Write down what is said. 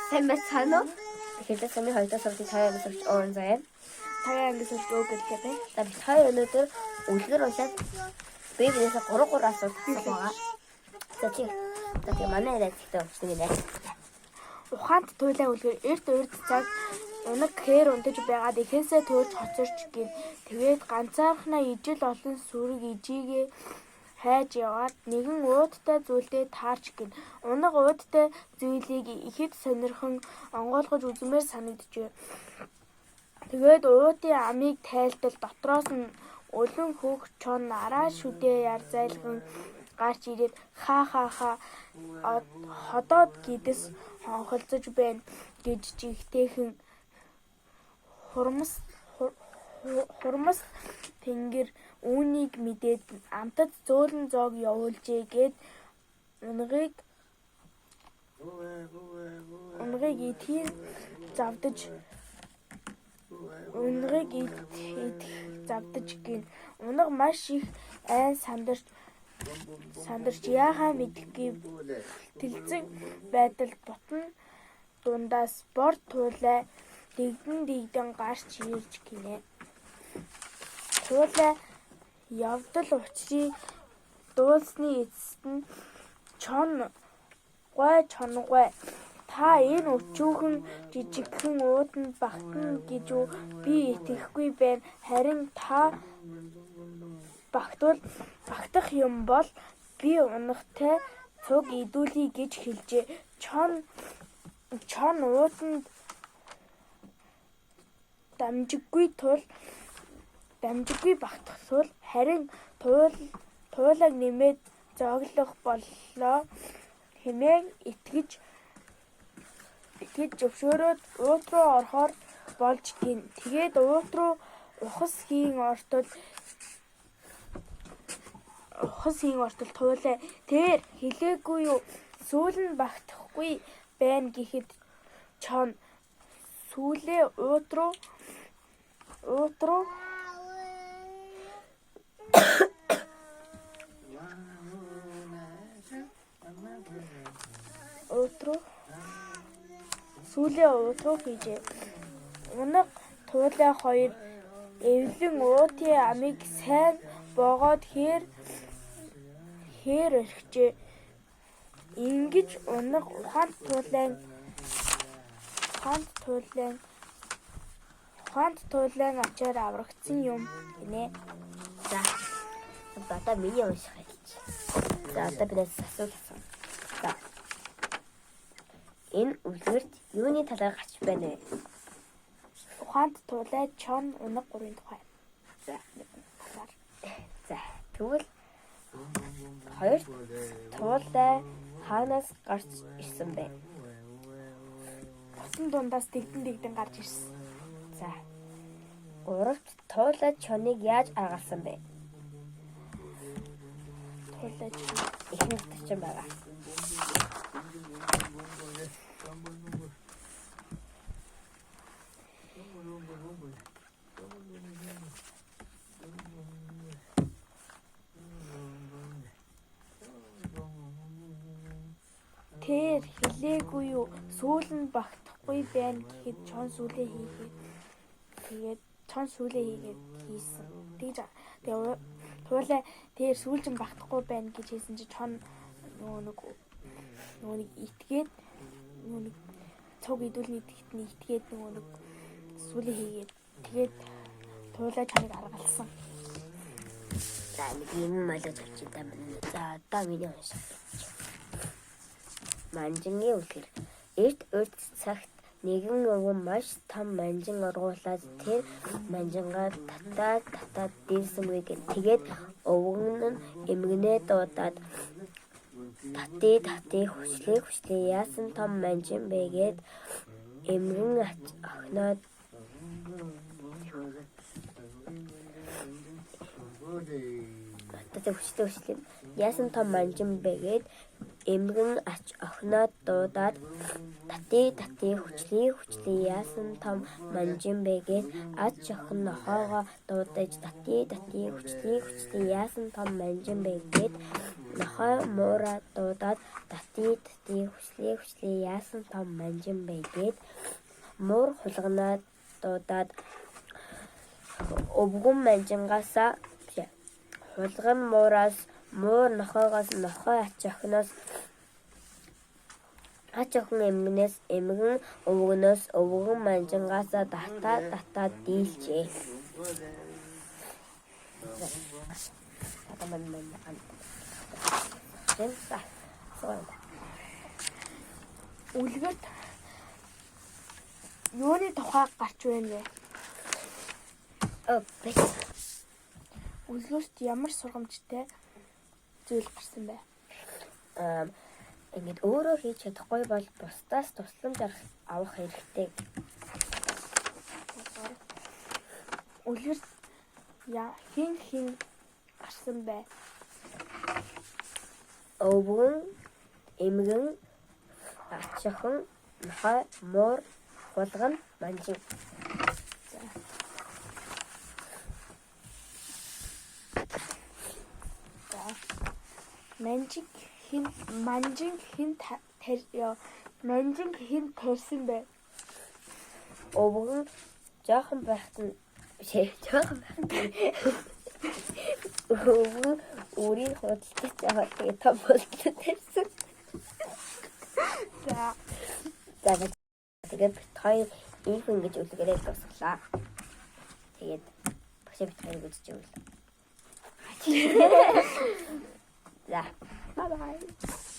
Сайн байна уу? Тэгэхээр сами хоёроо суултыг таяа гэж оон заяа. Таяа ингэж өгч өгөлтэй бай. За бид хоёр өнөөдөр үлгэр уншаад бибинээс 3 асуулт асуух байгаа. За тийм манай яриагтай өвчнэг нэ. Ухаанд туйлаа үлгэр эрт урд цаг унаг хээр унтаж байгаад ихээсээ төрж хоцорч гин. Тэгээд ганцаархнаа ижил олон сүрэг ижигээ хайж яваад нэгэн уудтай зүйлдээ таарч гин. Унаг уудтай зүйлийг ихэд сонирхон онгойлгож үзмээр санагдчихэ. Тэгээд уудын амийг тайлтал дотроос нь өлөн хөөх чон араа шүдээ яр зайлхан гарч ирээд ха ходоод гидс хонхолцож байна гэж жигтэйхэн хурмас тэнгэр үүнийг мэдээд амтад зөөлөн зоог явуулжээ гэд унгыг идэхийн завдаж гин. Унаг маш их айн сандарч яахаа мэдгүй тэлцэн байдал бутан дундаас бор туйлаа дэгдэн гарч ирж гинэ. Туйлаа явдал учрыг дуулсны эцэст нь чонгой та энэ өчүүхэн жижигхэн ууданд багтана гэж би итгэхгүй байна. Харин та багтах юм бол би унагтай цуг идүүлье гэж хэлжээ. Чон ууданд дамжиггүй багтах тул харин туйлаг нэмээд зоглох боллоо хэмээн итгэж зөвшөөрөөд уут руу орохоор болж гин. Тэгээд уут руу ухас хийн ортол туйлаа тэр хэлээгүй юу сүүл нь багтахгүй байна гэхэд чон сүүлээ уут руу хийжээ. Унаг туйлаа хоёр эвлэн уутын амийг сайн боогоод хээр орхижээ. Ингэж унаг ухаанд туйлын ачаар аврагдсан юм гинэ. За одоо миний унших хэлж. За одоо бидээс асуулт асууя. За энэ үлгэрт юуны талаар гарч байна вэ? Ухаанд туйлаа чон унаг 3-ын тухай. За тэгвэл хоёр туйлаа хаанаас гарч ирсэн бэ? Утсан дундаас дэгдэн гарч ирсэн. За гуравт туйлаа чоныг яаж аргалсан бэ? Туйлаа чон ихэнх тавчин байгаа. тэр хэлээгүй юу сүүл нь багтахгүй байна гэхэд чон сүүлээ хийгээд хийсэн. Тэгээ туйлаа тэр сүүлжин багтахгүй байна гэж хэлсэн чи чон нөгөө нэг итгээд цуг идүүлний итгэтний итгээд нөгөө сүүлээ хийгээд тэгээд туйлаа чоныг аргалсан. За нэг юм малж авчих юм байна. За одоо миний унших. Манжингийн үлгэр. Эрт урд цагт нэгэн өвгөн маш том манжин оргуулад тэр манжингаа татаад дийсэнгүй гэн. Тэгээд өвгөн нь эмгэнээ дуудаад татыг хүчлээ яасан том манжин бэгээд эмгэн охиноод хүчлээ яасан том манжин бэгээд эмгэн охиноод дуудаад татыг хүчлээ яасан том манжин бэгээд ач охин нохоогоо дуудаж татыг хүчлээ яасан том манжин бэгээд нохой муура дуудаад дати хүслээ яасан том манжин байгээд муур хулганаа дуудаад өвгөн манжингаасаа хулган муураас муур нохойгоос нохой ач охин эмгэнээс эмгэн өвгөнөөс өвгөн манжингаасаа датаа дийлжээ. Үлгэрт юуны тухай гарч байна вэ? Үлгэрт ямар сургамжтай зүйл гарсан бэ? Ингээд өөрөө хийж чадахгүй бол бусдаас тусламж авах хэрэгтэй. Үлгэрт хин гарсан бэ? Өвгөн, эмгэн, ач охин, нохой, муур, хулган, манжин. Манжин хин тарьсан бэ? Өвгөн жоохон байхад нь өвгөн өөрийн худалдаж аваад тэгээ том болчихсон тарьсан. Тэгээд хоёр их ингэж үлгэрээ дуусглаа. Тэгээд багшаа битгий үзэж өгөл. За, bye bye.